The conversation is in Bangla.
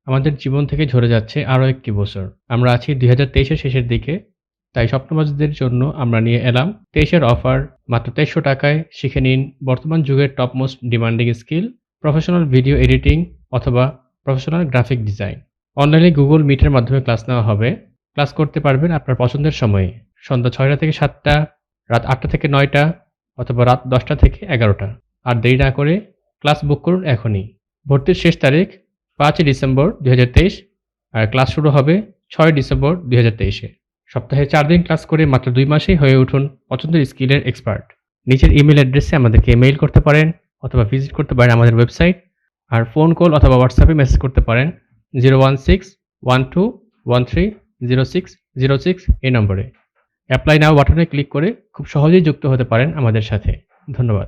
আমাদের জীবন থেকে ঝরে যাচ্ছে আরও একটি বছর। আমরা আছি 2023-এর শেষের দিকে। তাই স্বপ্নবাজদের জন্য আমরা নিয়ে এলাম 23-এর অফার। মাত্র 2300 টাকায় শিখে নিন বর্তমান যুগের top most demanding skill, professional video editing অথবা প্রফেশনাল গ্রাফিক ডিজাইন। অনলাইনে গুগল মিটের মাধ্যমে ক্লাস নেওয়া হবে। ক্লাস করতে পারবেন আপনার পছন্দের সময়ে। সন্ধ্যা 6টা থেকে 7টা, রাত 8টা থেকে 9টা অথবা রাত 10টা থেকে 11টা। আর দেরি না করে ক্লাস বুক করুন এখনই। ভর্তির শেষ তারিখ 5 ডিসেম্বর 2023 আর ক্লাস শুরু হবে 6 ডিসেম্বর 2023-এ। সপ্তাহে 4 দিন ক্লাস করে মাত্র 2 মাসেই হয়ে উঠুন পছন্দের স্কিলের এক্সপার্ট। নিচের ইমেল অ্যাড্রেসে আমাদেরকে মেইল করতে পারেন অথবা ভিজিট করতে পারেন আমাদের ওয়েবসাইট। আর ফোন কল অথবা হোয়াটসঅ্যাপে মেসেজ করতে পারেন 01612130606 এই নম্বরে। অ্যাপ্লাই নাও বাটনে ক্লিক করে খুব সহজেই যুক্ত হতে পারেন আমাদের সাথে। ধন্যবাদ।